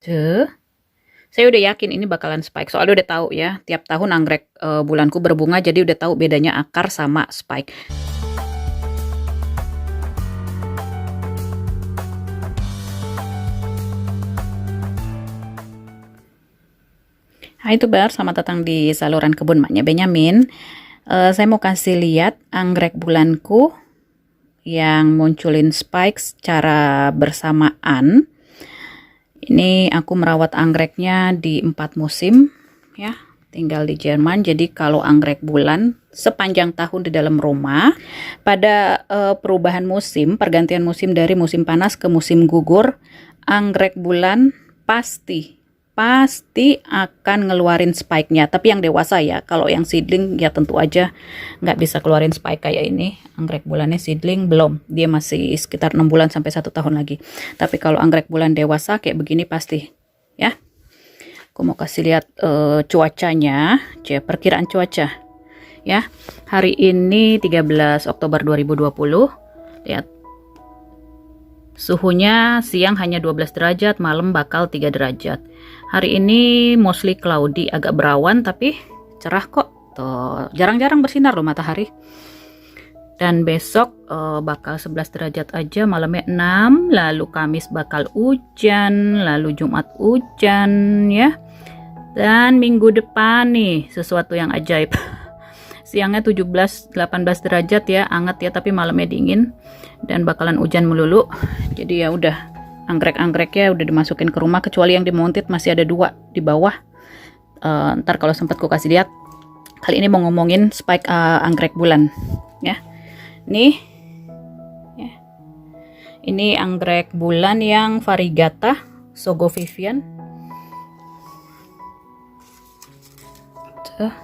Tuh. Saya udah yakin ini bakalan spike. Soalnya udah tahu ya, tiap tahun anggrek bulanku berbunga, jadi udah tahu bedanya akar sama spike. Hai Tubar, selamat datang di saluran kebun maknya Benyamin. Saya mau kasih lihat anggrek bulanku yang munculin spike secara bersamaan. Ini aku merawat anggreknya di 4 musim ya, tinggal di Jerman. Jadi kalau anggrek bulan sepanjang tahun di dalam rumah, pada perubahan musim, pergantian musim dari musim panas ke musim gugur, anggrek bulan pasti akan ngeluarin spike-nya. Tapi yang dewasa ya, kalau yang seedling ya tentu aja nggak bisa keluarin spike kayak ini. Anggrek bulannya seedling belum, dia masih sekitar 6 bulan sampai 1 tahun lagi. Tapi kalau anggrek bulan dewasa kayak begini pasti ya. Aku mau kasih lihat cuacanya, perkiraan cuaca ya. Hari ini 13 Oktober 2020. Lihat. Suhunya siang hanya 12 derajat, malam bakal 3 derajat. Hari ini mostly cloudy, agak berawan tapi cerah kok. Tuh, jarang-jarang bersinar loh matahari. Dan besok bakal 11 derajat aja, malamnya 6, lalu Kamis bakal hujan, lalu Jumat hujan ya. Dan minggu depan nih sesuatu yang ajaib. Siangnya 17-18 derajat ya, anget ya, tapi malamnya dingin dan bakalan hujan melulu. Jadi ya udah, anggrek-anggreknya udah dimasukin ke rumah, kecuali yang dimontit masih ada 2 di bawah. Ntar kalau sempat ku kasih lihat. Kali ini mau ngomongin spike anggrek bulan ya. Nih ya. Ini anggrek bulan yang variegata Sogo Vivian. Tuh.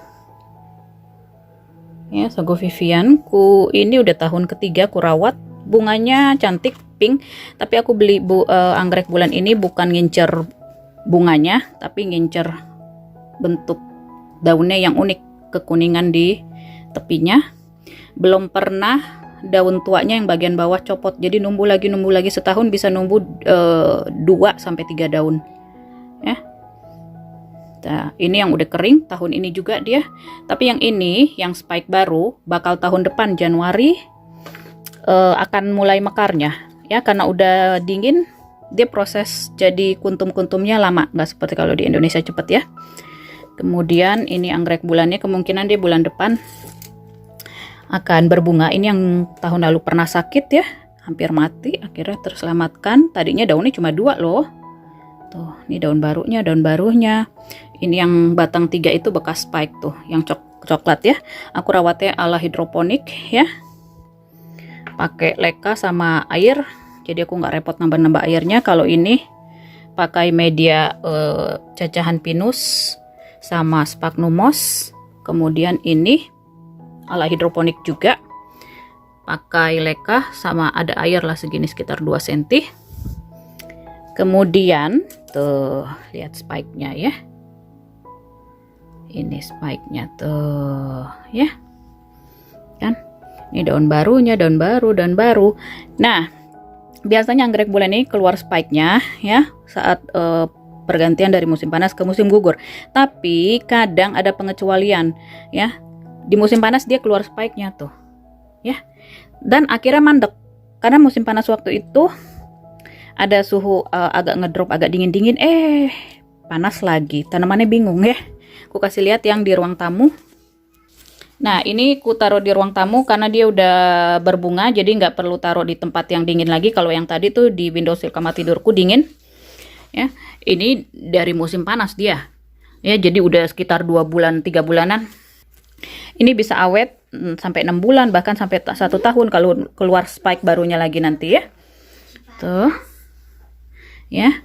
Ya, Sogo Vivian ku ini udah tahun ketiga ku rawat. Bunganya cantik pink, tapi aku beli anggrek bulan ini bukan ngincer bunganya, tapi ngincer bentuk daunnya yang unik, kekuningan di tepinya. Belum pernah daun tuanya yang bagian bawah copot, jadi numbuh lagi setahun bisa numbuh 2 sampai 3 daun ya. Nah, ini yang udah kering tahun ini juga dia. Tapi yang ini, yang spike baru, bakal tahun depan Januari akan mulai mekarnya ya, karena udah dingin. Dia proses jadi kuntum-kuntumnya lama, nggak seperti kalau di Indonesia cepet ya. Kemudian ini anggrek bulannya, kemungkinan dia bulan depan akan berbunga. Ini yang tahun lalu pernah sakit ya, hampir mati, akhirnya terselamatkan. Tadinya daunnya cuma 2 loh. Tuh, ini daun barunya. Ini yang batang 3 itu bekas spike tuh, yang coklat ya. Aku rawatnya ala hidroponik ya. Pakai leka sama air. Jadi aku nggak repot nambah-nambah airnya. Kalau ini pakai media cacahan pinus sama sphagnum moss. Kemudian ini ala hidroponik juga. Pakai leka sama ada air lah segini sekitar 2 cm. Kemudian tuh lihat spike-nya ya. Ini spike-nya tuh ya. Kan? Ini daun barunya, daun baru. Nah, biasanya anggrek bulan ini keluar spike-nya ya saat pergantian dari musim panas ke musim gugur. Tapi kadang ada pengecualian ya. Di musim panas dia keluar spike-nya tuh. Ya. Dan akhirnya mandek. Karena musim panas waktu itu ada suhu agak ngedrop, agak dingin-dingin, panas lagi. Tanamannya bingung ya. Aku kasih lihat yang di ruang tamu. Nah, ini ku taruh di ruang tamu karena dia udah berbunga, jadi nggak perlu taruh di tempat yang dingin lagi. Kalau yang tadi tuh di windowsill kamar tidurku dingin. Ya, ini dari musim panas dia. Ya, jadi udah sekitar 2 bulan, 3 bulanan. Ini bisa awet sampai 6 bulan, bahkan sampai 1 tahun kalau keluar spike barunya lagi nanti ya. Tuh. Ya.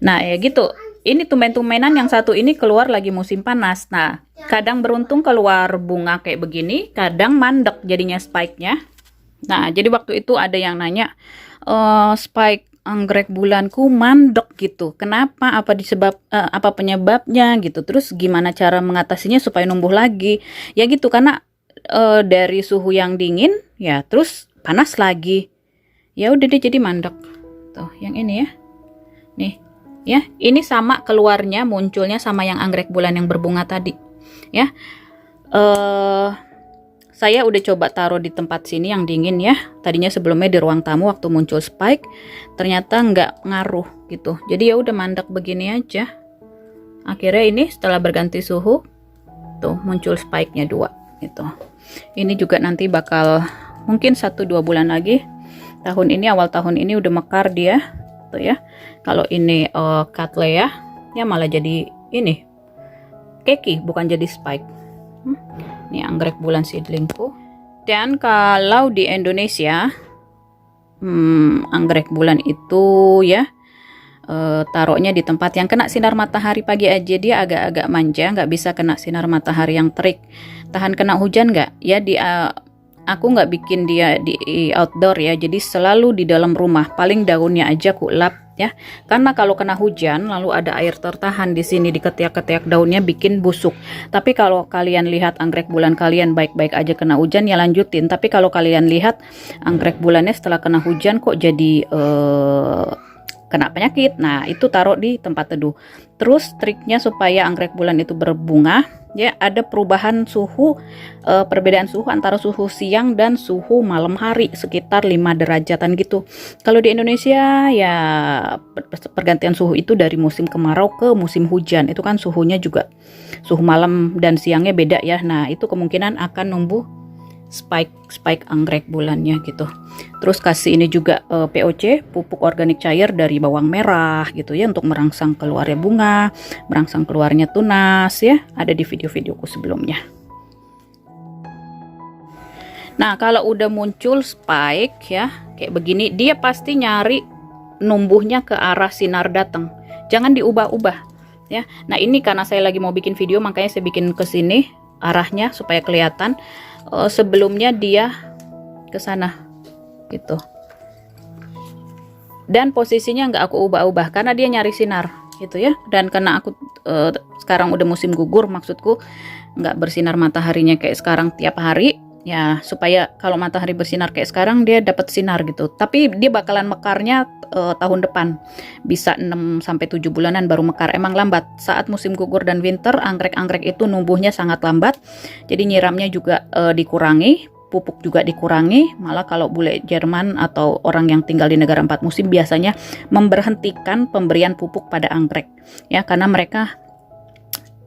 Nah, ya gitu. Ini tumben-tumbenan yang satu ini keluar lagi musim panas. Nah, kadang beruntung keluar bunga kayak begini, kadang mandek jadinya spike-nya. Nah, jadi waktu itu ada yang nanya, spike anggrek bulanku mandek gitu. Kenapa? Apa penyebabnya gitu. Terus gimana cara mengatasinya supaya numbuh lagi? Ya gitu, karena dari suhu yang dingin ya terus panas lagi. Ya udah deh jadi mandek. Tuh, yang ini ya. Nih. Ya, ini sama keluarnya, munculnya sama yang anggrek bulan yang berbunga tadi. Ya, saya udah coba taruh di tempat sini yang dingin ya. Tadinya sebelumnya di ruang tamu waktu muncul spike, ternyata nggak ngaruh gitu. Jadi ya udah mandek begini aja. Akhirnya ini setelah berganti suhu, tuh muncul spike-nya 2 gitu. Ini juga nanti bakal mungkin 1-2 bulan lagi. Tahun ini, awal tahun ini udah mekar dia tuh ya. Kalau ini Cattleya ya malah jadi ini keki, bukan jadi spike. Ini anggrek bulan seedlingku. Dan kalau di Indonesia anggrek bulan itu ya taruhnya di tempat yang kena sinar matahari pagi aja, dia agak-agak manja, nggak bisa kena sinar matahari yang terik. Tahan kena hujan nggak? Ya aku nggak bikin dia di outdoor ya, jadi selalu di dalam rumah. Paling daunnya aja ku lap ya, karena kalau kena hujan lalu ada air tertahan di sini di ketiak-ketiak daunnya bikin busuk. Tapi kalau kalian lihat anggrek bulan kalian baik-baik aja kena hujan ya lanjutin. Tapi kalau kalian lihat anggrek bulannya setelah kena hujan kok jadi kena penyakit, nah itu taruh di tempat teduh. Terus triknya supaya anggrek bulan itu berbunga ya, ada perubahan suhu, perbedaan suhu antara suhu siang dan suhu malam hari sekitar 5 derajatan gitu. Kalau di Indonesia ya pergantian suhu itu dari musim kemarau ke musim hujan, itu kan suhunya juga suhu malam dan siangnya beda ya. Nah itu kemungkinan akan numbuh spike anggrek bulannya gitu. Terus kasih ini juga POC, pupuk organik cair dari bawang merah gitu ya, untuk merangsang keluarnya bunga, merangsang keluarnya tunas ya, ada di video-videoku sebelumnya. Nah kalau udah muncul spike ya kayak begini, dia pasti nyari numbuhnya ke arah sinar datang, jangan diubah-ubah ya. Nah ini karena saya lagi mau bikin video makanya saya bikin ke sini arahnya supaya kelihatan. Sebelumnya dia ke sana gitu, dan posisinya nggak aku ubah-ubah karena dia nyari sinar gitu ya. Dan karena aku sekarang udah musim gugur, maksudku nggak bersinar mataharinya kayak sekarang tiap hari ya, supaya kalau matahari bersinar kayak sekarang dia dapat sinar gitu. Tapi dia bakalan mekarnya tahun depan, bisa 6-7 bulanan baru mekar. Emang lambat saat musim gugur dan winter, anggrek-anggrek itu numbuhnya sangat lambat, jadi nyiramnya juga dikurangi, pupuk juga dikurangi. Malah kalau bule Jerman atau orang yang tinggal di negara 4 musim biasanya memberhentikan pemberian pupuk pada anggrek ya, karena mereka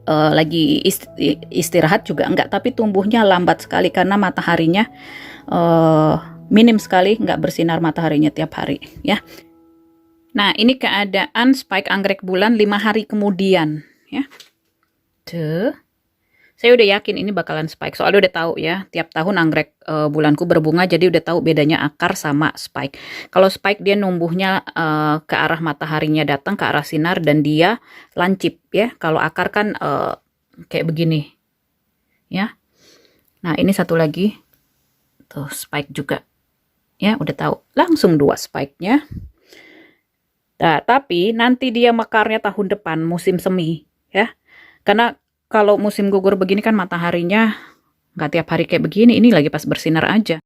lagi istirahat juga enggak, tapi tumbuhnya lambat sekali karena mataharinya minim sekali, nggak bersinar mataharinya tiap hari ya. Nah ini keadaan spike anggrek bulan 5 hari kemudian ya. Tuh, saya udah yakin ini bakalan spike, soalnya udah tahu ya tiap tahun anggrek bulanku berbunga, jadi udah tahu bedanya akar sama spike. Kalau spike dia numbuhnya ke arah mataharinya datang, ke arah sinar, dan dia lancip ya. Kalau akar kan kayak begini ya. Nah ini satu lagi tuh spike juga ya, udah tahu langsung 2 spike-nya. Nah, tapi nanti dia mekarnya tahun depan musim semi ya, karena kalau musim gugur begini kan mataharinya nggak tiap hari kayak begini, ini lagi pas bersinar aja.